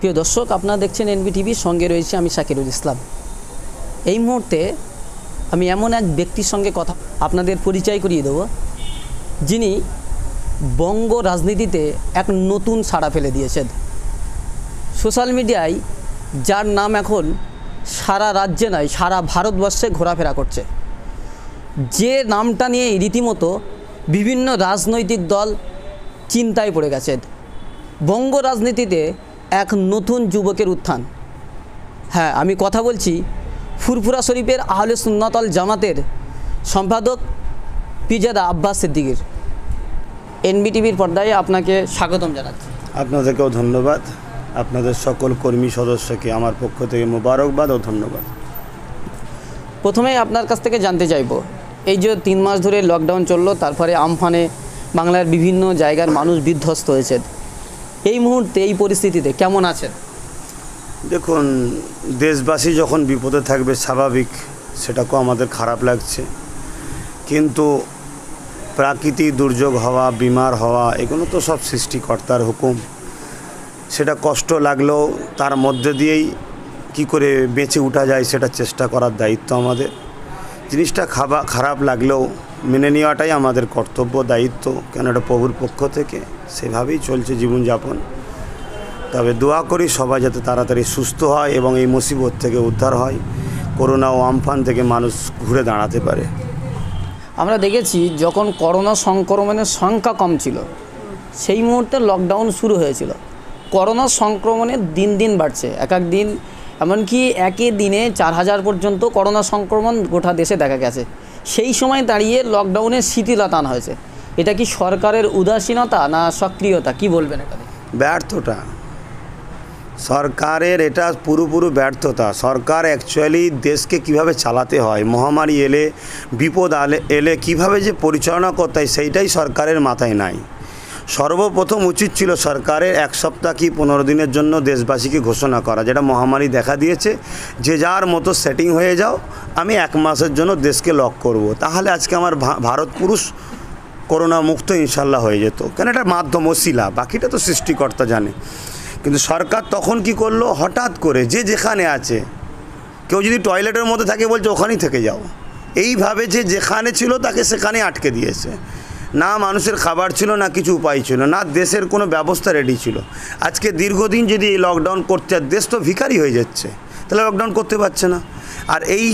প্রিয় দর্শক, আপনারা দেখছেন এনবিটিভির সঙ্গে রয়েছে আমি শাকিরুল ইসলাম। এই মুহূর্তে আমি এমন এক ব্যক্তির সঙ্গে কথা আপনাদের পরিচয় করিয়ে দেব, যিনি বঙ্গ রাজনীতিতে এক নতুন সাড়া ফেলে দিয়েছেন। সোশ্যাল মিডিয়ায় যার নাম এখন সারা রাজ্যে নয় সারা ভারতবর্ষে ঘোরাফেরা করছে, যে নামটা নিয়ে রীতিমতো বিভিন্ন রাজনৈতিক দল চিন্তায় পড়ে গেছেন। বঙ্গ রাজনীতিতে এক নতুন যুবকের উত্থান। হ্যাঁ, আমি কথা বলছি ফুরফুরা শরীফের আহলে সুন্নাত ওয়াল জামাতের সম্পাদক পিরজাদা আব্বাস সিদ্দিকীর। এনবিটিভির পর্দায় আপনাকে স্বাগতম জানাচ্ছি। আপনাদেরকেও ধন্যবাদ। আপনাদের সকল কর্মী সদস্যকে আমার পক্ষ থেকে মোবারকবাদ ও ধন্যবাদ। প্রথমেই আপনার কাছ থেকে জানতে চাইব, এই যে 3 মাস ধরে লকডাউন চললো, তারপরে আমফানে বাংলার বিভিন্ন জায়গার মানুষ বিধ্বস্ত হয়েছে, এই মুহূর্তে এই পরিস্থিতিতে কেমন আছেন? দেখুন, দেশবাসী যখন বিপদে থাকবে স্বাভাবিক, সেটাকেও আমাদের খারাপ লাগছে, কিন্তু প্রাকৃতিক দুর্যোগ হওয়া, বিমার হওয়া, এগুলো তো সব সৃষ্টিকর্তার হুকুম। সেটা কষ্ট লাগলেও তার মধ্যে দিয়েই কি করে বেঁচে ওঠা যায় সেটা চেষ্টা করার দায়িত্ব আমাদের। জিনিসটা খারাপ লাগলেও মেনে নেওয়াটাই আমাদের কর্তব্য, দায়িত্ব, কেন এটা প্রভুর পক্ষ থেকে, সেভাবেই চলছে জীবনযাপন। তবে দোয়া করি সবাই যাতে তাড়াতাড়ি সুস্থ হয় এবং এই মুসিবত থেকে উদ্ধার হয়, করোনা ও আমফান থেকে মানুষ ঘুরে দাঁড়াতে পারে। আমরা দেখেছি যখন করোনা সংক্রমণের সংখ্যা কম ছিল, সেই মুহূর্তে লকডাউন শুরু হয়েছিল। করোনা সংক্রমণের দিন দিন বাড়ছে, এক এক দিন এমনকি একই দিনে 4000 পর্যন্ত করোনা সংক্রমণ গোটা দেশে দেখা গেছে। সেই সময় দাঁড়িয়ে লকডাউনের শিথিলতা আনা হয়েছে। এটা কি সরকারের উদাসীনতা না সক্রিয়তা, কি বলবেন এখানে? ব্যর্থতা সরকারের, এটা পুরোপুরি ব্যর্থতা। সরকার অ্যাকচুয়ালি দেশকে কিভাবে চালাতে হয়, মহামারী এলে, বিপদ এলে কিভাবে যে পরিচালনা করতে হয়, সেইটাই সরকারের মাথায় নাই। সর্বপ্রথম উচিত ছিল সরকারের 1 সপ্তাহ কি 15 দিনের জন্য দেশবাসীকে ঘোষণা করা, যেটা মহামারী দেখা দিয়েছে, যে যার মতো সেটিং হয়ে যাও, আমি 1 মাসের জন্য দেশকে লক করব। তাহলে আজকে আমার ভারত পুরুষ করোনা মুক্ত ইনশাল্লাহ হয়ে যেত। কেন এটা মাধ্যম ওসিলা, বাকিটা তো সৃষ্টিকর্তা জানে। কিন্তু সরকার তখন কি করলো, হঠাৎ করে যে যেখানে আছে, কেউ যদি টয়লেটের মধ্যে থাকে বলছে ওখানেই থেকে যাও, এইভাবে যে যেখানে ছিল তাকে সেখানেই আটকে দিয়েছে। না মানুষের খাবার ছিল, না কিছু উপায় ছিল, না দেশের কোনো ব্যবস্থা রেডি ছিল। আজকে দীর্ঘদিন যদি এই লকডাউন করতে, দেশ তো ভিখারি হয়ে যাচ্ছে, তাহলে লকডাউন করতে পারছে না। আর এই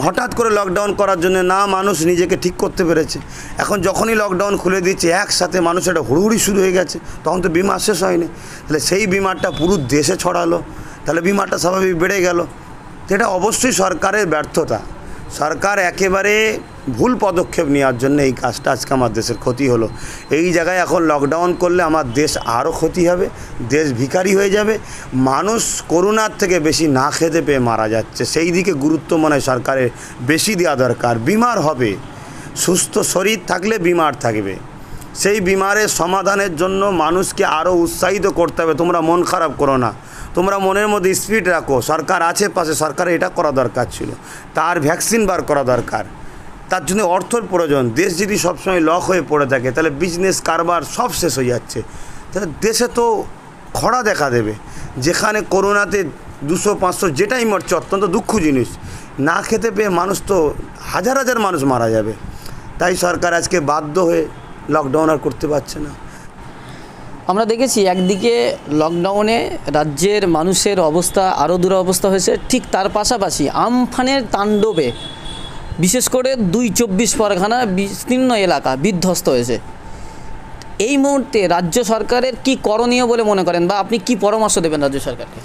হঠাৎ করে লকডাউন করার জন্য না মানুষ নিজেকে ঠিক করতে পেরেছে। এখন যখনই লকডাউন খুলে দিচ্ছে, একসাথে মানুষ একটা হুড়ুহুড়ি শুরু হয়ে গেছে, তখন তো বিমার শেষ হয়নি, তাহলে সেই বিমারটা পুরো দেশে ছড়ালো, তাহলে বিমারটা স্বাভাবিক বেড়ে গেল। এটা অবশ্যই সরকারের ব্যর্থতা। সরকার একেবারে ভুল পদক্ষেপ নেওয়ার জন্য এই কাজটা, আজকে আমার দেশের ক্ষতি হলো। এই জায়গায় এখন লকডাউন করলে আমার দেশ আরও ক্ষতি হবে, দেশ ভিখারি হয়ে যাবে, মানুষ করোনার থেকে বেশি না খেতে পেয়ে মারা যাচ্ছে। সেই দিকে গুরুত্ব মনে হয় সরকারের বেশি দেওয়া দরকার। বিমার হবে, সুস্থ শরীর থাকলে বিমার থাকবে, সেই বিমারের সমাধানের জন্য মানুষকে আরও উৎসাহিত করতে হবে। তোমরা মন খারাপ করো না, তোমরা মনের মধ্যে স্পিড রাখো, সরকার আছে পাশে। সরকারের এটা করা দরকার ছিল, তার ভ্যাকসিন বার করা দরকার, তার জন্য অর্থের প্রয়োজন। দেশ যদি সবসময় লক হয়ে পড়ে থাকে, তাহলে বিজনেস কারবার সব শেষ হয়ে যাচ্ছে, তাহলে দেশে তো খরা দেখা দেবে। যেখানে করোনাতে 200-500 যেটাই মরছে, অত্যন্ত দুঃখ জিনিস। না খেতে পেয়ে মানুষ তো হাজার হাজার মানুষ মারা যাবে। তাই সরকার আজকে বাধ্য হয়ে লকডাউন আর করতে পারছে না। আমরা দেখেছি একদিকে লকডাউনে রাজ্যের মানুষের অবস্থা আরও দুরবস্থা হয়েছে, ঠিক তার পাশাপাশি আমফানের তাণ্ডবে বিশেষ করে 2-24 পরগনা বিস্তীর্ণ এলাকা বিধ্বস্ত হয়েছে। এই মুহূর্তে রাজ্য সরকারের কি করণীয় বলে মনে করেন, বা আপনি কি পরামর্শ দেবেন রাজ্য সরকারকে?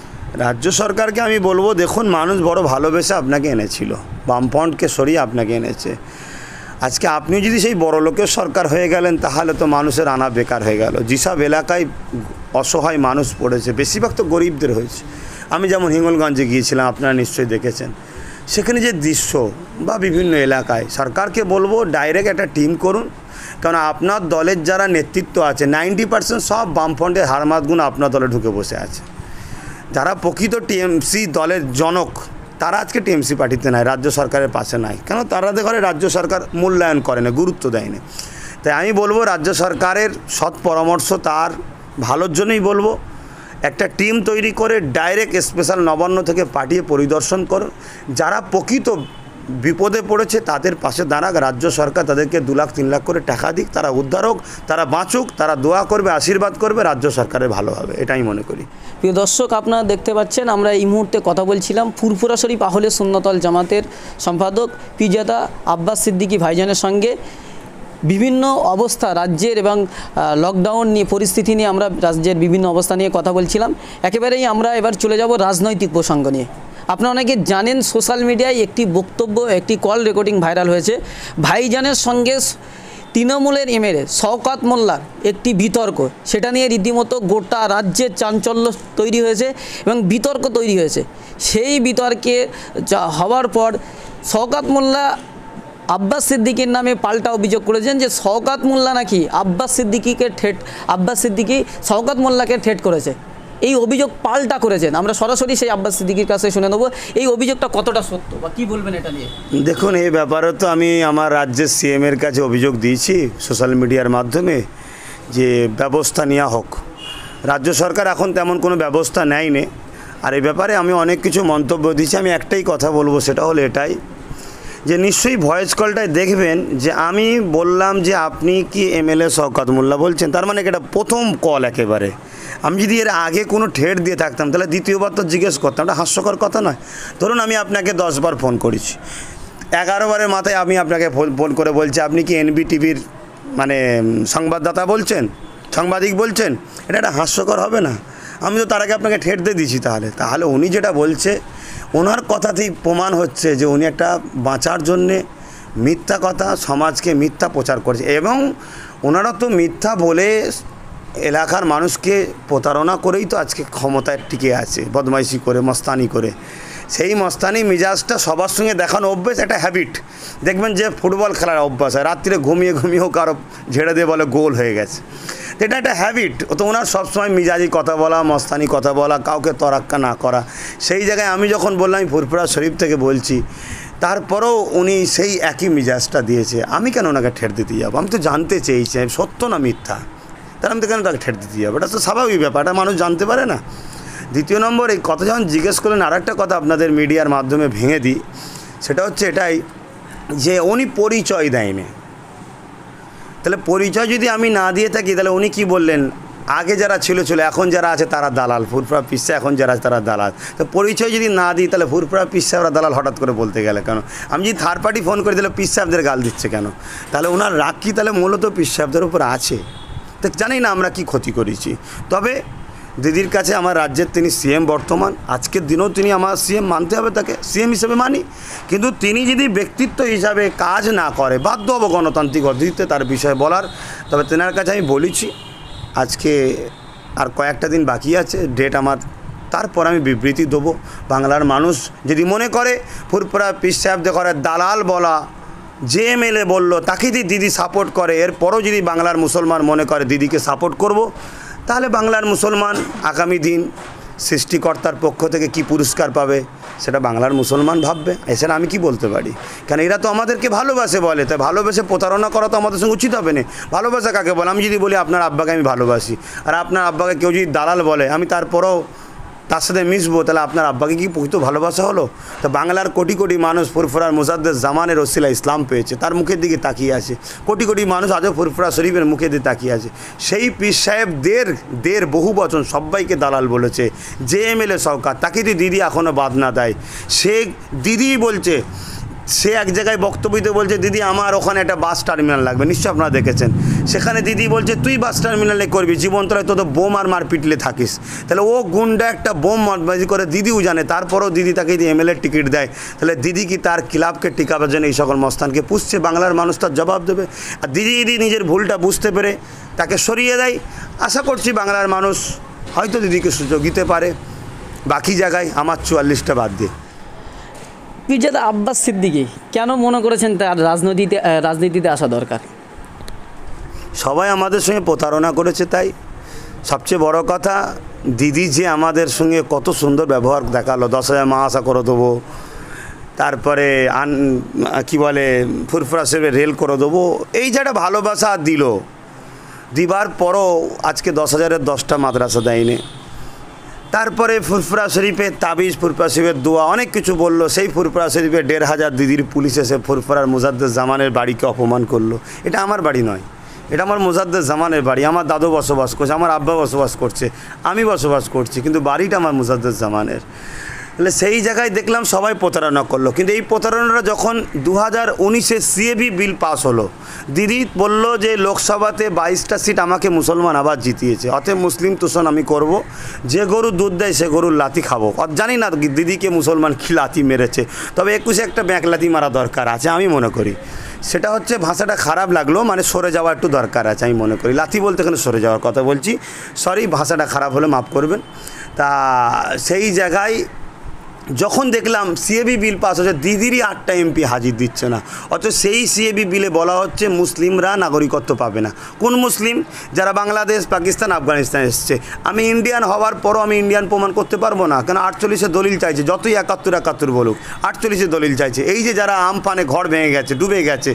রাজ্য সরকারকে আমি বলবো, দেখুন, মানুষ বড় ভালোবেসে আপনাকে এনেছিল, বামফ্রন্টকে সরিয়ে আপনাকে এনেছে। আজকে আপনি যদি সেই বড় লোকের সরকার হয়ে গেলেন, তাহলে তো মানুষের আনা বেকার হয়ে গেল। যেসব এলাকায় অসহায় মানুষ পড়েছে, বেশিরভাগ তো গরিবদের হয়েছে। আমি যেমন হিঙ্গলগঞ্জে গিয়েছিলাম, আপনারা নিশ্চয়ই দেখেছেন, সেখানে যে দৃশ্য বা বিভিন্ন এলাকায়, সরকারকে বলবো ডাইরেক্ট একটা টিম করুন। কারণ আপনার দলের যারা নেতৃত্ব আছে 90% সব বামফ্রন্টের হারমাতগুণ আপনার দলে ঢুকে বসে আছে। যারা প্রকৃত টিএমসি দলের জনক, তারা আজকে টিএমসি পার্টিতে নাই, রাজ্য সরকারের পাশে নাই। কেন? তাদের ঘরে রাজ্য সরকার মূল্যায়ন করে না, গুরুত্ব দেয় না। তাই আমি বলবো রাজ্য সরকারের সৎ পরামর্শ, তার ভালোর জন্যই বলবো। একটা টিম তৈরি করে ডাইরেক্ট স্পেশাল নবান্ন থেকে পাঠিয়ে পরিদর্শন করুন। যারা প্রকৃত বিপদে পড়েছে তাদের পাশে দাঁড়াক, রাজ্য সরকার তাদেরকে 2 লাখ 3 লাখ করে টাকা দিক, তারা উদ্ধার হোক, তারা বাঁচুক, তারা দোয়া করবে, আশীর্বাদ করবে, রাজ্য সরকারের ভালো হবে, এটাই মনে করি। প্রিয় দর্শক, আপনারা দেখতে পাচ্ছেন আমরা এই মুহূর্তে কথা বলছিলাম ফুরফুরা শরীফ আহলে সুন্নতল জামাতের সম্পাদক পিরজাদা আব্বাস সিদ্দিকী ভাইজানের সঙ্গে। বিভিন্ন অবস্থা রাজ্যের এবং লকডাউন নিয়ে পরিস্থিতি নিয়ে আমরা রাজ্যের বিভিন্ন অবস্থা নিয়ে কথা বলছিলাম। একেবারেই আমরা এবার চলে যাব রাজনৈতিক প্রসঙ্গ নিয়ে। আপনারা অনেকে জানেন, সোশ্যাল মিডিয়ায় একটি বক্তব্য, একটি কল রেকর্ডিং ভাইরাল হয়েছে। ভাইজানের সঙ্গে তৃণমূলের এমএলএ শওকত মোল্লার একটি বিতর্ক, সেটা নিয়ে রীতিমতো গোটা রাজ্যের চাঞ্চল্য তৈরি হয়েছে এবং বিতর্ক তৈরি হয়েছে। সেই বিতর্কে হওয়ার পর শওকত মোল্লা আব্বাস সিদ্দিকীর নামে পাল্টা অভিযোগ করেছেন যে শওকত মোল্লা নাকি আব্বাস সিদ্দিকী শওকত মোল্লাকে ঠেট করেছে। এই অভিযোগ পাল্টা করেছেন। আমরা সরাসরি সেই আব্বাস সিদ্দিকীর কাছে শুনে নেব এই অভিযোগটা কতটা সত্য বা কী বলবেন এটা নিয়ে। দেখুন, এই ব্যাপারে তো আমি আমার রাজ্যের সিএমের কাছে অভিযোগ দিয়েছি সোশ্যাল মিডিয়ার মাধ্যমে যে ব্যবস্থা নেওয়া হোক। রাজ্য সরকার এখন তেমন কোনো ব্যবস্থা নেয়নি। আর এই ব্যাপারে আমি অনেক কিছু মন্তব্য দিয়েছি। আমি একটাই কথা বলবো, সেটা হলো এটাই যে নিশ্চয়ই ভয়েস কলটায় দেখবেন যে আমি বললাম যে আপনি কি এমএলএ শওকত মোল্লা বলছেন, তার মানে এটা প্রথম কল একেবারে। আমি যদি এর আগে কোনো ঠেট দিয়ে থাকতাম তাহলে দ্বিতীয়বার তো জিজ্ঞেস করতাম, এটা হাস্যকর কথা নয়। ধরুন আমি আপনাকে 10 বার ফোন করেছি, 11 বারের মাথায় আমি আপনাকে ফোন করে বলছি আপনি কি এনবিটিভির মানে সংবাদদাতা বলছেন, সাংবাদিক বলছেন, এটা একটা হাস্যকর হবে না? আমি তো তার আগে আপনাকে ঠেট দিয়ে দিয়েছি। তাহলে উনি যেটা বলছে ওনার কথাতেই প্রমাণ হচ্ছে যে উনি একটা বাঁচার জন্যে মিথ্যা কথা, সমাজকে মিথ্যা প্রচার করছে। এবং ওনারা তো মিথ্যা বলে এলাকার মানুষকে প্রতারণা করেই তো আজকে ক্ষমতায় টিকে আছে, বদমাইশি করে, মস্তানি করে। সেই মস্তানি মিজাজটা সবার সঙ্গে দেখানো অভ্যেস, একটা হ্যাবিট। দেখবেন যে ফুটবল খেলার অভ্যাস হয়, রাত্রিরে ঘুমিয়েও কারো ঝেড়ে দিয়ে বলে গোল হয়ে গেছে। এটা একটা হ্যাবিট। তো ওনার সবসময় মিজাজি কথা বলা, মস্তানি কথা বলা, কাউকে তরাক্কা না করা। সেই জায়গায় আমি যখন বললাম আমি ফুরফুরা শরীফ থেকে বলছি, তারপরেও উনি সেই একই মিজাজটা দিয়েছে। আমি কেন ওনাকে ঠেট দিতে যাবো? আমি তো জানতে চেয়েছি সত্য না মিথ্যা, তাহলে আমি তো কেন তাকে ঠেট দিতে যাবো? এটা তো স্বাভাবিক ব্যাপার, এটা মানুষ জানতে পারে না। দ্বিতীয় নম্বর, এই কথা যখন জিজ্ঞেস করলেন, আর একটা কথা আপনাদের মিডিয়ার মাধ্যমে ভেঙে দিই, সেটা হচ্ছে এটাই যে উনি পরিচয় দেয়নি। তাহলে পরিচয় যদি আমি না দিয়ে থাকি তাহলে উনি কি বললেন, আগে যারা ছিল এখন যারা আছে তারা দালাল, ফুরফুরা পীর সাহেব এখন যারা আছে তারা দালাল। তো পরিচয় যদি না দিই তাহলে ফুরফুরা পীর সাহেবরা দালাল হঠাৎ করে বলতে গেলে কেন? আমি যদি থার্ড পার্টি ফোন করে দিলে পীর সাহেবদের গাল দিচ্ছে কেন? তাহলে ওনার রাগ কি তাহলে মূলত পীর সাহেবদের উপর আছে? তো জানি না আমরা কি ক্ষতি করেছি। তবে দিদির কাছে আমার রাজ্যের তিনি সিএম বর্তমান, আজকের দিনেও তিনি আমার সিএম, মানতে হবে তাকে, সিএম হিসেবে মানি। কিন্তু তিনি যদি ব্যক্তিত্ব হিসাবে কাজ না করে, বাধ্য হবো গণতান্ত্রিক অধিকারে তার বিষয়ে বলার। তবে তেনার কাছে আমি বলেছি আজকে আর কয়েকটা দিন বাকি আছে ডেট আমার, তারপর আমি বিবৃতি দেবো। বাংলার মানুষ যদি মনে করে ফুরফুরা পীর সাহেবদের করে দালাল বলা, যে এমএলএ বললো তাকে যদি দিদি সাপোর্ট করে, এরপরও যদি বাংলার মুসলমান মনে করে দিদিকে সাপোর্ট করব, তাহলে বাংলার মুসলমান আগামী দিন সৃষ্টিকর্তার পক্ষ থেকে কি পুরস্কার পাবে সেটা বাংলার মুসলমান ভাববে। এছাড়া আমি কি বলতে পারি? কারণ এরা তো আমাদেরকে ভালোবাসে বলে, তাই ভালোবেসে প্রতারণা করা তো আমাদের সঙ্গে উচিত হবে না। ভালোবাসা কাকে বলে? আমি যদি বলি আপনার আব্বাকে আমি ভালোবাসি, আর আপনার আব্বাকে কেউ যদি দালাল বলে, আমি তারপরেও তার সাথে মিশবো, তাহলে আপনার আব্বাকে কি প্রকৃত ভালোবাসা হলো? তো বাংলার কোটি কোটি মানুষ ফুরফুরার মুজাদ্দেদ জামানের ওসিলা ইসলাম পেয়েছে, তার মুখের দিকে তাকিয়ে আছে। কোটি কোটি মানুষ আজও ফুরফুরা শরীফের মুখের দিকে তাকিয়ে আছে। সেই পীর সাহেবদের বহু বচন সবাইকে দালাল বলেছে। যে এমএলএ শওকত, তাকে যদি দিদি এখনও বাদ না দেয়, সে দিদি বলছে, সে এক জায়গায় বক্তব্যতে বলছে দিদি আমার ওখানে একটা বাস টার্মিনাল লাগবে, নিশ্চয়ই আপনারা দেখেছেন। সেখানে দিদি বলছে তুই বাস টার্মিনালে করবি, জীবনতলায় তো বোম আর মারপিটলে থাকিস। তাহলে ও গুন্ডা একটা বোম মারবাজি করে, দিদিও জানে, তারপরেও দিদি তাকে যদি এমএলএ টিকিট দেয়, তাহলে দিদি কি তার ক্লাবকে টিকাবার জন্য এই সকল মস্তানকে পুষছে? বাংলার মানুষ তার জবাব দেবে। আর দিদি যদি নিজের ভুলটা বুঝতে পেরে তাকে সরিয়ে দেয়, আশা করছি বাংলার মানুষ হয়তো দিদিকে সুযোগ দিতে পারে। বাকি জায়গায় আমার 44টা বাদ দিয়ে পিরজাদা আব্বাস সিদ্দিকী কেন মনে করেছেন তার রাজনীতিতে আসা দরকার? সবাই আমাদের সঙ্গে প্রতারণা করেছে, তাই সবচেয়ে বড় কথা দিদি যে আমাদের সঙ্গে কত সুন্দর ব্যবহার দেখালো, 10,000 মাহাসা করে দেবো, তারপরে কি বলে ফুরফুরা শরীফে রেল করে দেবো, এই যে একটা ভালোবাসা দিল, দিবার পরও আজকে 10,000-এর 10টা মাদ্রাসা দেয়নি। তারপরে ফুরফুরা শরীফের তাবিজ, ফুরফুরা শরীফের দোয়া, অনেক কিছু বললো। সেই ফুরফুরা শরীফে 1500 দিদির পুলিশ এসে ফুরফুরার মুজাদ্দেদ জামানের বাড়িকে অপমান করলো। এটা আমার বাড়ি নয়, এটা আমার মুজাদ্দেদ জামানের বাড়ি। আমার দাদু বসবাস করছে, আমার আব্বা বসবাস করছে, আমি বসবাস করছি, কিন্তু বাড়িটা আমার মুজাদ্দেদ জামানের। তাহলে সেই জায়গায় দেখলাম সবাই প্রতারণা করলো। কিন্তু এই প্রতারণাটা যখন 2019-এ সিএবি বিল পাস হলো, দিদি বলল যে লোকসভাতে 22টা সিট আমাকে মুসলমান আবার জিতিয়েছে, অতএব মুসলিম তোষণ আমি করব, যে গরু দুধ দেয় সে গরুর লাথি খাবো। জানি না দিদিকে মুসলমান কী লাথি মেরেছে, তবে 21-এ একটা ব্যাক লাথি মারা দরকার আছে আমি মনে করি। সেটা হচ্ছে, ভাষাটা খারাপ লাগলো, মানে সরে যাওয়া একটু দরকার আছে আমি মনে করি। লাথি বলতে এখানে সরে যাওয়ার কথা বলছি, সরি ভাষাটা খারাপ হলে মাফ করবেন। তা সেই জায়গায় যখন দেখলাম সিএবি বিল পাস হচ্ছে, দিদিরই 8টা এমপি হাজির দিচ্ছে না, অথচ সেই সিএবি বিলে বলা হচ্ছে মুসলিমরা নাগরিকত্ব পাবে না। কোন মুসলিম? যারা বাংলাদেশ, পাকিস্তান, আফগানিস্তান এসছে। আমি ইন্ডিয়ান হওয়ার পরও আমি ইন্ডিয়ান প্রমাণ করতে পারবো না, কেন 48-এ দলিল চাইছে, যতই 71 বলুক 48-এ দলিল চাইছে। এই যে যারা আমফানে ঘর ভেঙে গেছে, ডুবে গেছে,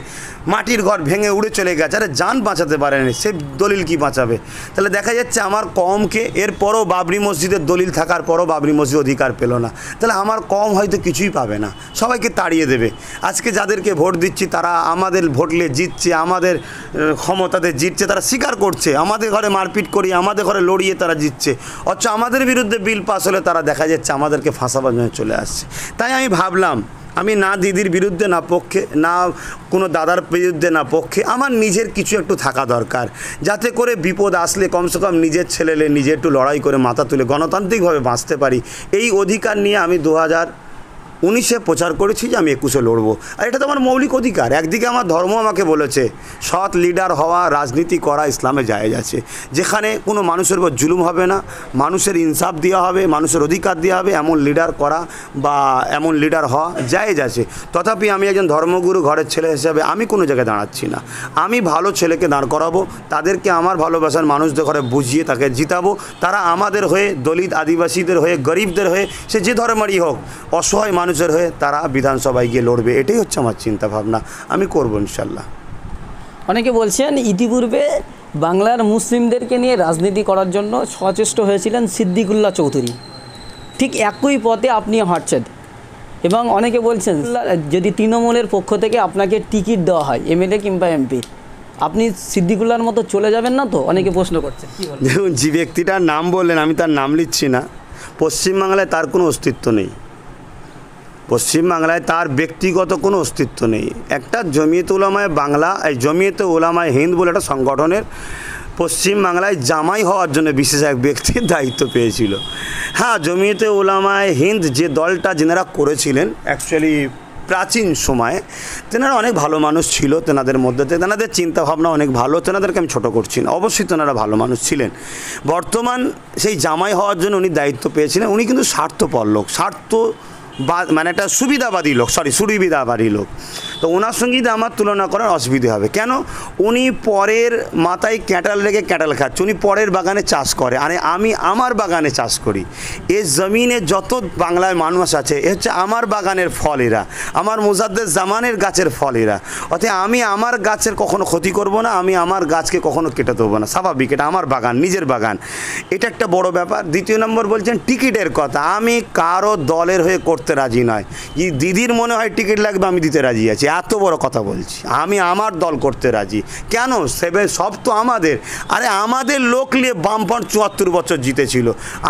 মাটির ঘর ভেঙে উড়ে চলে গেছে, আরে জান বাঁচাতে পারেনি, সে দলিল কি বাঁচাবে? তাহলে দেখা যাচ্ছে আমার কমকে, এরপরও বাবরি মসজিদের দলিল থাকার পরও বাবরি মসজিদ অধিকার পেল না। তাহলে আমার কম হয়তো কিছুই পাবে না, সবাইকে তাড়িয়ে দেবে। আজকে যাদেরকে ভোট দিচ্ছি তারা আমাদের ভোটলে জিতছে, আমাদের ক্ষমতাতে জিতছে, তারা স্বীকার করছে আমাদের ঘরে মারপিট করি, আমাদের ঘরে লড়িয়ে তারা জিতছে, অথচ আমাদের বিরুদ্ধে বিল পাস হলে তারা দেখা যাচ্ছে আমাদেরকে ফাঁসাবার জন্য চলে আসছে। তাই আমি ভাবলাম, আমি না দিদির বিরুদ্ধে না পক্ষে, না কোনো দাদার বিরুদ্ধে না পক্ষে, আমার নিজের কিছু একটু থাকা দরকার, যাতে করে বিপদ আসলে কমসে কম নিজের ছেলেলে নিজে একটু লড়াই করে মাথা তুলে গণতান্ত্রিকভাবে বাঁচতে পারি। এই অধিকার নিয়ে আমি 2019-এ প্রচার করেছি যে আমি 21-এ লড়বো। আর এটা তো আমার মৌলিক অধিকার। একদিকে আমার ধর্ম আমাকে বলেছে সৎ লিডার হওয়া, রাজনীতি করা ইসলামে জায়েজ আছে, যেখানে কোনো মানুষের উপর জুলুম হবে না, মানুষের ইনসাফ দেওয়া হবে, মানুষের অধিকার দেওয়া হবে, এমন লিডার করা বা এমন লিডার হওয়া জায়েজ আছে। তথাপি আমি একজন ধর্মগুরু ঘরের ছেলে হিসাবে আমি কোনো জায়গায় দাঁড়াচ্ছি না। আমি ভালো ছেলেকে দাঁড় করাবো, তাদেরকে আমার ভালোবাসার মানুষদের ঘরে বুঝিয়ে তাকে জিতাবো। তারা আমাদের হয়ে, দলিত আদিবাসীদের হয়ে, গরিবদের হয়ে, সে যে ধর্মেরই হোক, অসহায় মানুষের হয়ে তারা বিধানসভায় গিয়ে লড়বে। এটাই হচ্ছে আমার চিন্তা ভাবনা, আমি করব ইনশাল্লাহ। অনেকে বলছেন ইতিপূর্বে বাংলার মুসলিমদেরকে নিয়ে রাজনীতি করার জন্য সচেষ্ট হয়েছিলেন সিদ্দিকুল্লাহ চৌধুরী, ঠিক একই পথে আপনি হাঁটছেন। এবং অনেকে বলছেন যদি তৃণমূলের পক্ষ থেকে আপনাকে টিকিট দেওয়া হয় এমএলএ কিংবা এমপি, আপনি সিদ্দিকুল্লাহর মতো চলে যাবেন না তো? অনেকে প্রশ্ন করছেন। দেখুন, যে ব্যক্তিটার নাম বললেন আমি তার নাম লিখছি না। পশ্চিমবাংলায় তার কোনো অস্তিত্ব নেই, পশ্চিমবাংলায় তার ব্যক্তিগত কোনো অস্তিত্ব নেই। একটা জমিয়তে উলামায়ে বাংলা, এই জমিয়তে উলামায়ে হিন্দ বলে একটা সংগঠনের পশ্চিমবাংলায় জামাই হওয়ার জন্য বিশেষ এক ব্যক্তির দায়িত্ব পেয়েছিল। হ্যাঁ, জমিয়তে উলামায়ে হিন্দ যে দলটা যেনারা করেছিলেন, অ্যাকচুয়ালি প্রাচীন সময়ে তেনারা অনেক ভালো মানুষ ছিল, তেনাদের মধ্যে তেনাদের চিন্তাভাবনা অনেক ভালো, তেনাদেরকে আমি ছোটো করছি না, অবশ্যই তেনারা ভালো মানুষ ছিলেন। বর্তমান সেই জামাই হওয়ার জন্য উনি দায়িত্ব পেয়েছিলেন, উনি কিন্তু স্বার্থপর লোক, মানে একটা সুবিধাবাদী লোক। তো ওনার সঙ্গে যদি আমার তুলনা করার অসুবিধে হবে কেন? উনি পরের মাথায় ক্যাটাল রেখে ক্যাটাল খাচ্ছে, উনি পরের বাগানে চাষ করে, আরে আমি আমার বাগানে চাষ করি। এ জমিনে যত বাংলায় মানুষ আছে এ হচ্ছে আমার বাগানের ফল, এরা আমার মুজাদ্দেদ জামানের গাছের ফল এরা। অতএব আমি আমার গাছের কখনো ক্ষতি করব না, আমি আমার গাছকে কখনো কেটে দেবো না, স্বাভাবিক, এটা আমার বাগান, নিজের বাগান, এটা একটা বড় ব্যাপার। দ্বিতীয় নম্বর বলছেন টিকিটের কথা, আমি কারো দলের হয়ে করতে রাজি নয়। দিদির মনে হয় টিকিট লাগবে, আমি দিতে রাজি আছি, এত বড় কথা বলছি। আমি আমার দল করতে রাজি, কেন? সব তো আমাদের। আরে আমাদের লোক নিয়ে বামফ্রন্ট 74 বছর জিতেছিল,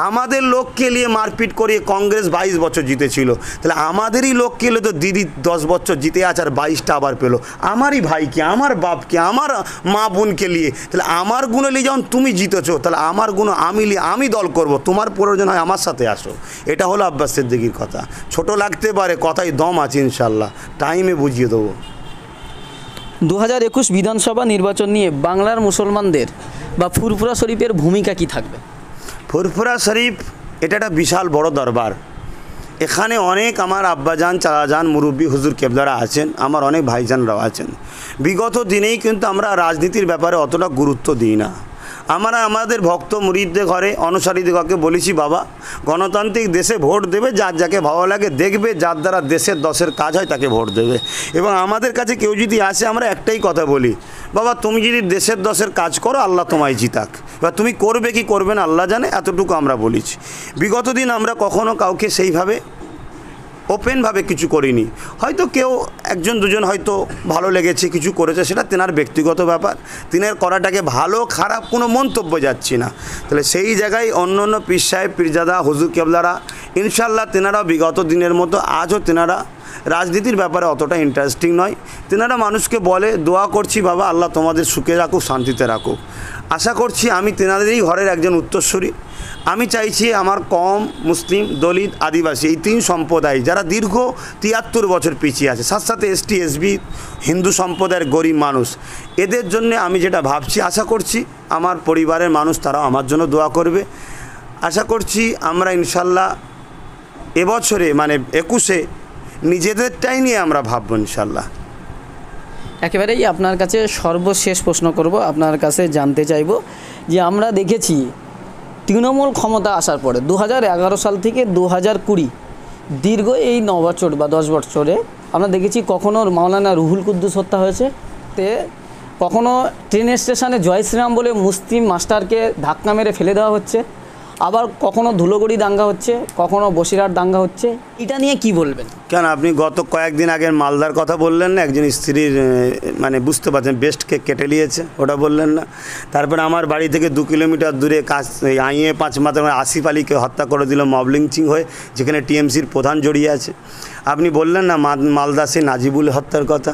আমাদের লোককে নিয়ে মারপিট করিয়ে কংগ্রেস 22 বছর জিতেছিল, তাহলে আমাদেরই লোককে এলে তো দিদি 10 বছর জিতে আছে আর 22টা আবার পেলো। আমারই ভাইকে, আমার বাপকে, আমার মা বোনকে নিয়ে, তাহলে আমার গুণ নিয়ে যখন তুমি জিতেছো, তাহলে আমার গুণ আমি দল করব, তোমার প্রয়োজন হয় আমার সাথে আসো। এটা হলো আব্বাস সিদ্দিকীর কথা। ছোট লাগতে পারে, কথাই দম আছে, ইনশাল্লাহ টাইমে বুঝিয়ে দেবো। 2021 বিধানসভা নির্বাচন নিয়ে বাংলার মুসলমানদের বা ফুরফুরা শরীফের ভূমিকা কি থাকবে? ফুরফুরা শরীফ এটা একটা বিশাল বড় দরবার। এখানে অনেক আমার আব্বাজান, চাচাজান, মুরব্বী হুজুর কেবলারা আছেন, আমার অনেক ভাইজানরাও আছেন। বিগত দিনেই কিন্তু আমরা রাজনীতির ব্যাপারে অতটা গুরুত্ব দিই না। আমরা আমাদের ভক্ত মুরিদদের ঘরে অনুসারীদেরকে বলেছি, বাবা গণতান্ত্রিক দেশে ভোট দেবে, যার যাকে ভালো লাগে দেখবে, যার দ্বারা দেশের দশের কাজ হয় তাকে ভোট দেবে। এবং আমাদের কাছে কেউ যদি আসে আমরা একটাই কথা বলি, বাবা তুমি যদি দেশের দশের কাজ করো আল্লাহ তোমায় জিতাক, এবার তুমি করবে কি করবে না আল্লাহ জানে, এতটুকু আমরা বলেছি। বিগত দিন আমরা কখনো কাউকে সেইভাবে ওপেনভাবে কিছু করিনি। হয়তো কেউ একজন দুজন হয়তো ভালো লেগেছে কিছু করেছে, সেটা তেনার ব্যক্তিগত ব্যাপার, তিনার করাটাকে ভালো খারাপ কোনো মন্তব্য যাচ্ছি না। তাহলে সেই জায়গায় অন্য অন্য পীর সাহেব পীরজাদা হুজুর কেবলারা ইনশাল্লাহ তেনারা বিগত দিনের মতো আজও তেনারা রাজনীতির ব্যাপারে অতটা ইন্টারেস্টিং নয়। তেনারা মানুষকে বলে দোয়া করছি বাবা আল্লাহ তোমাদের সুখে রাখুক, শান্তিতে রাখুক। আশা করছি আমি তেনাদেরই ঘরের একজন উত্তরসূরি। আমি চাইছি আমার কম, মুসলিম, দলিত, আদিবাসী এই তিন সম্প্রদায় যারা দীর্ঘ ৭৩ বছর পিছিয়ে আছে, সাথে সাথে এসটি এসবি হিন্দু সম্প্রদায়ের গরিব মানুষ, এদের জন্য আমি যেটা ভাবছি, আশা করছি আমার পরিবারের মানুষ তারাও আমার জন্য দোয়া করবে। আশা করছি আমরা ইনশাল্লাহ এবছরে মানে ২১-এ নিজেদেরটাই নিয়ে আমরা ভাববো ইনশাল্লাহ। একেবারেই আপনার কাছে সর্বশেষ প্রশ্ন করব, আপনার কাছে জানতে চাইব যে আমরা দেখেছি তৃণমূল ক্ষমতা আসার পরে ২০১১ সাল থেকে ২০২০ দীর্ঘ এই ৯ বছর বা ১০ বছরে আমরা দেখেছি কখনো মাওলানা রুহুল কুদ্দুস হত্যা হয়েছে, কখনো ট্রেন স্টেশনে জয় শ্রীরাম বলে মুসলিম মাস্টারকে ধাক্কা মেরে ফেলে দেওয়া হচ্ছে, আবার কখনো ধুলোগড়ি দাঙ্গা হচ্ছে, কখনো বসিরহাট দাঙ্গা হচ্ছে। এটা নিয়ে কি বলবেন? কেন আপনি গত কয়েকদিন আগের মালদার কথা বললেন না, একজন স্ত্রীর মানে বুঝতে পারছেন বেস্টকে কেটে নিয়েছে, ওটা বললেন না? তারপরে আমার বাড়ি থেকে ২ কিলোমিটার দূরে আইয়ে ৫ মাথার আসিফ আলীকে হত্যা করে দিল মব লিঞ্চিং হয়ে, যেখানে টিএমসির প্রধান জড়িয়ে আছে। আপনি বললেন না মালদা সে নাজিবুল হত্যার কথা,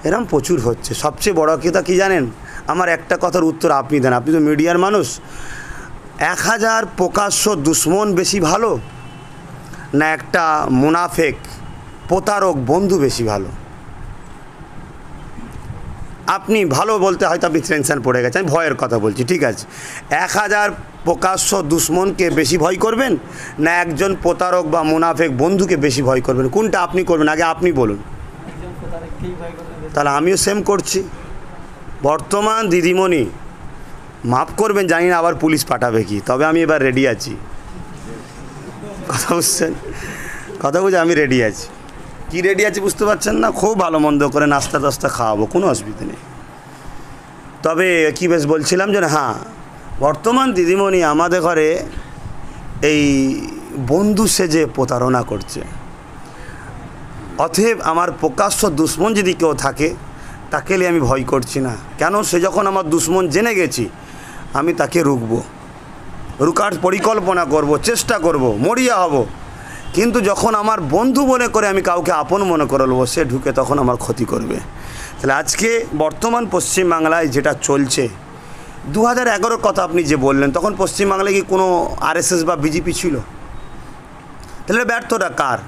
এরম প্রচুর হচ্ছে। সবচেয়ে বড় কথা কী জানেন? আমার একটা কথার উত্তর আপনি দেন, আপনি তো মিডিয়ার মানুষ। ১০০০ প্রকাশ্য দুশ্মন বেশি ভালো না একটা মুনাফেক প্রতারক বন্ধু বেশি ভালো? আপনি ভালো বলতে হয়তো আপনি টেনশন পড়ে গেছেন, আমি ভয়ের কথা বলছি, ঠিক আছে। ১০০০ প্রকাশ্য দুশ্মনকে বেশি ভয় করবেন না একজন প্রতারক বা মুনাফেক বন্ধুকে বেশি ভয় করবেন? কোনটা আপনি করবেন আগে আপনি বলুন। তাহলে আমিও সেম করছি। বর্তমান দিদিমণি মাফ করবেন, জানি না আবার পুলিশ পাঠাবে কি, তবে আমি এবার রেডি আছি। কথা বুঝছেন? কথা বুঝে আমি রেডি আছি। কি রেডি আছি বুঝতে পারছেন না? খুব ভালো মন্দ করে নাস্তা টাস্তা খাওয়াবো, কোনো অসুবিধা নেই। তবে কি বেশ বলছিলাম যে হ্যাঁ, বর্তমান দিদিমণি আমাদের ঘরে এই বন্ধু সেজে প্রতারণা করছে। অতএব আমার প্রকাশ্য দুশ্মন যদি কেউ থাকে তাকে নিয়ে আমি ভয় করছি না। কেন? সে যখন আমার দুশ্মন জেনে গেছি, আমি তাকে রুকার পরিকল্পনা করব, চেষ্টা করব, মরিয়া হব। কিন্তু যখন আমার বন্ধু মনে করে আমি কাউকে আপন মনে করে নেবো, সে ঢুকে তখন আমার ক্ষতি করবে। তাহলে আজকে বর্তমান পশ্চিমবাংলায় যেটা চলছে, ২০১১ কথা আপনি যে বললেন, তখন পশ্চিমবাংলায় কি কোনো আরএসএস বা বিজেপি ছিল? তাহলে ব্যর্থটা কার?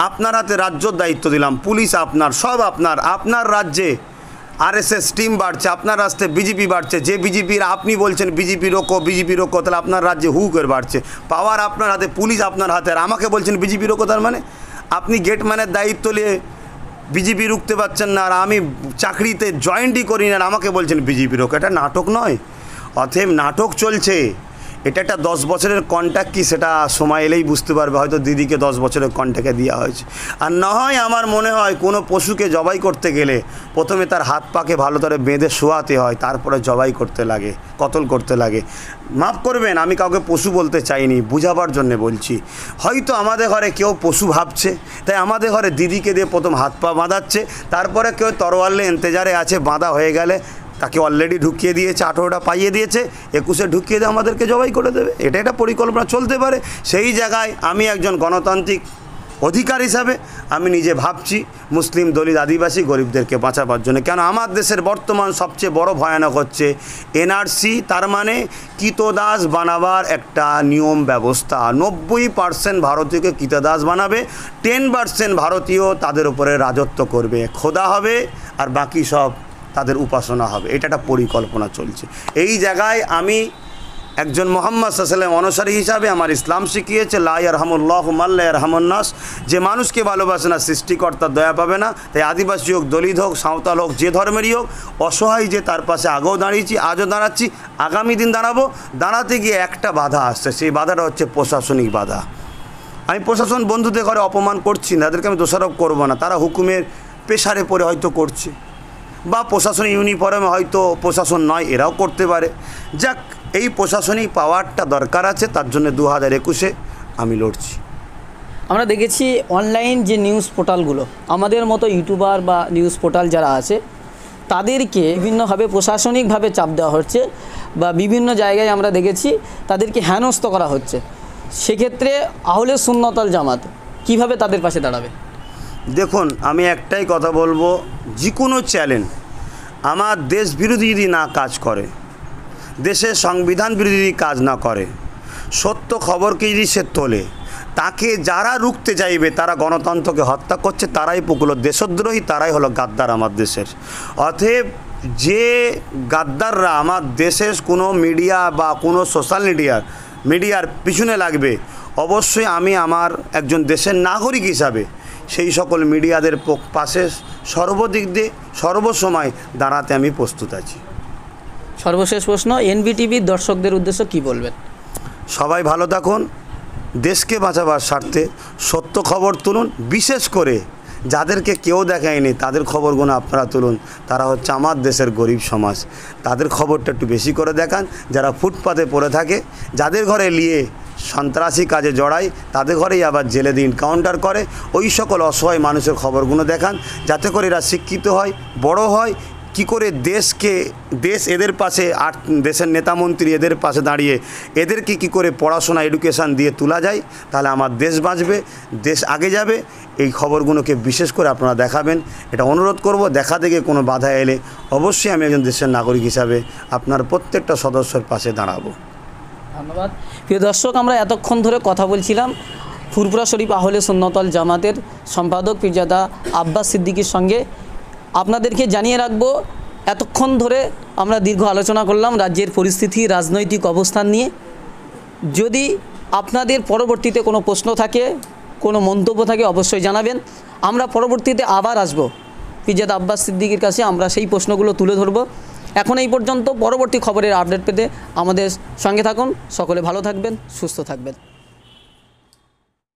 আপনার হাতে রাজ্যর দায়িত্ব দিলাম, পুলিশ আপনার, সব আপনার রাজ্যে আরএসএস টিম বাড়ছে, আপনার রাস্তায় বিজেপি বাড়ছে। যে বিজেপির আপনি বলছেন বিজেপি রোকো, তাহলে আপনার রাজ্যে হু করে বাড়ছে। পাওয়ার আপনার হাতে, পুলিশ আপনার হাতে, আর আমাকে বলছেন বিজেপি রোকো। তার মানে আপনি গেটম্যানের দায়িত্ব নিয়ে বিজেপি রুখতে পারছেন না, আর আমি চাকরিতে জয়েন্টই করি না, আর আমাকে বলছেন বিজেপি রোকো। এটা নাটক নয়? অতএব নাটক চলছে। এটা একটা 10 বছরের কন্ট্যাক্ট কি সেটা সময় এলেই বুঝতে পারবে। হয়তো দিদিকে 10 বছরের কন্ট্যাক্টে দেওয়া হয়েছে। আর না হয় আমার মনে হয় কোনো পশুকে জবাই করতে গেলে প্রথমে তার হাত পাকে ভালো করে বেঁধে শোয়াতে হয়, তারপরে জবাই করতে লাগে, কতল করতে লাগে। মাফ করবেন, আমি কাউকে পশু বলতে চাইনি, বুঝাবার জন্যে বলছি। হয়তো আমাদের ঘরে কেউ পশু ভাবছে, তাই আমাদের ঘরে দিদিকে দিয়ে প্রথম হাত পা বাঁধাচ্ছে, তারপরে কেউ তরোয়ালে ইন্তজারে আছে, বাঁধা হয়ে গেলে তাকে অলরেডি ঢুকিয়ে দিয়েছে, 18টা পাইয়ে দিয়েছে, 21-এ ঢুকিয়ে দিয়ে আমাদেরকে জবাই করে দেবে। এটা একটা পরিকল্পনা চলতে পারে। সেই জায়গায় আমি একজন গণতান্ত্রিক অধিকার হিসাবে আমি নিজে ভাবছি মুসলিম, দলিত, আদিবাসী, গরিবদেরকে বাঁচাবার জন্য। কেন আমার দেশের বর্তমান সবচেয়ে বড় ভয়ানক হচ্ছে এনআরসি, তার মানে কৃতদাস বানাবার একটা নিয়ম ব্যবস্থা। 90% ভারতীয়কে কৃতদাস বানাবে, 10% ভারতীয় তাদের উপরে রাজত্ব করবে, খোদা হবে, আর বাকি সব তাদের উপাসনা হবে। এটা একটা পরিকল্পনা চলছে। এই জায়গায় আমি একজন মুহাম্মদ সাল্লাল্লাহু আলাইহি ওয়াসাল্লাম অনুসারী হিসাবে আমার ইসলাম শিখিয়েছে লা ইয়ারহামুল্লাহু মান লা ইয়ারহামুন নাস, যে মানুষকে ভালোবাসে না সৃষ্টিকর্তার দয়া পাবে না। তাই আদিবাসী হোক, দলিত হোক, সাঁওতাল হোক, যে ধর্মেরই হোক, অসহায় যে তার পাশে আগেও দাঁড়িয়েছি, আজও দাঁড়াচ্ছি, আগামী দিন দাঁড়াবো। দাঁড়াতে গিয়ে একটা বাধা আসছে, সেই বাধাটা হচ্ছে প্রশাসনিক বাধা। আমি প্রশাসন বন্ধুদের ঘরে অপমান করছি না, তাদেরকে আমি দোষারোপ করব না, তারা হুকুমের প্রেসারে পড়ে হয়তো করছে, বা প্রশাসনিক ইউনিফর্মে হয়তো প্রশাসন নয়, এরাও করতে পারে। যাক, এই প্রশাসনিক পাওয়ারটা দরকার আছে, তার জন্য 2021-এ আমি লড়ছি। আমরা দেখেছি অনলাইন যে নিউজ পোর্টালগুলো, আমাদের মতো ইউটিউবার বা নিউজ পোর্টাল যারা আছে, তাদেরকে বিভিন্নভাবে প্রশাসনিকভাবে চাপ দেওয়া হচ্ছে, বা বিভিন্ন জায়গায় আমরা দেখেছি তাদেরকে হেনস্থ করা হচ্ছে। সেক্ষেত্রে আহলে সুন্নাত ওয়াল জামাত কীভাবে তাদের পাশে দাঁড়াবে? দেখুন, আমি একটাই কথা বলবো, যে কোনো চ্যানেল আমার দেশ বিরোধী যদি না কাজ করে, দেশের সংবিধান বিরোধী কাজ না করে, সত্য খবরকে যদি সে তোলে, তাকে যারা রুখতে চাইবে তারা গণতন্ত্রকে হত্যা করছে, তারাই প্রকৃত দেশদ্রোহী, তারাই হলো গাদ্দার আমার দেশের। অতএব যে গাদ্দাররা আমার দেশের কোনো মিডিয়া বা কোনো সোশ্যাল মিডিয়ার পিছনে লাগবে, অবশ্যই আমি আমার একজন দেশের নাগরিক হিসাবে সেই সকল মিডিয়াদের পাশে সর্বদিক দিয়ে সর্বসময় দাঁড়াতে আমি প্রস্তুত আছি। সর্বশেষ প্রশ্ন, এনবিটিভির দর্শকদের উদ্দেশ্য কী বলবেন? সবাই ভালো থাকুন, দেশকে বাঁচাবার স্বার্থে সত্য খবর তুলুন, বিশেষ করে যাদেরকে কেউ দেখায়নি তাদের খবরগুলো আপনারা তুলুন। তারা হচ্ছে আমার দেশের গরিব সমাজ, তাদের খবরটা একটু বেশি করে দেখান। যারা ফুটপাতে পড়ে থাকে, যাদের ঘরে নিয়ে সন্ত্রাসী কাজে জড়ায়, তাদের ঘরেই আবার জেলে দিয়ে এনকাউন্টার করে, ওই সকল অসহায় মানুষের খবরগুলো দেখান, যাতে করে এরা শিক্ষিত হয়, বড় হয়, কি করে দেশ এদের পাশে, আর দেশের নেতামন্ত্রী এদের পাশে দাঁড়িয়ে এদেরকে কি করে পড়াশোনা এডুকেশান দিয়ে তোলা যায়, তাহলে আমার দেশ বাঁচবে, দেশ আগে যাবে। এই খবরগুলোকে বিশেষ করে আপনারা দেখাবেন, এটা অনুরোধ করব। দেখাতে গিয়ে কোনো বাধা এলে অবশ্যই আমি একজন দেশের নাগরিক হিসাবে আপনার প্রত্যেকটা সদস্যের পাশে দাঁড়াবো। ধন্যবাদ। প্রিয় দর্শক, আমরা এতক্ষণ ধরে কথা বলছিলাম ফুরফুরা শরীফ আহলে সুন্নাত ওয়াল জামাতের সম্পাদক পীরজাদা আব্বাস সিদ্দিকীর সঙ্গে। আপনাদেরকে জানিয়ে রাখবো, এতক্ষণ ধরে আমরা দীর্ঘ আলোচনা করলাম রাজ্যের পরিস্থিতি, রাজনৈতিক অবস্থান নিয়ে। যদি আপনাদের পরবর্তীতে কোনো প্রশ্ন থাকে, কোনো মন্তব্য থাকে, অবশ্যই জানাবেন। আমরা পরবর্তীতে আবার আসব পীরজাদা আব্বাস সিদ্দিকীর কাছে, আমরা সেই প্রশ্নগুলো তুলে ধরব। এখন এই পর্যন্ত। পরবর্তী খবরের আপডেট পেতে আমাদের সঙ্গে থাকুন। সকলে ভালো থাকবেন, সুস্থ থাকবেন।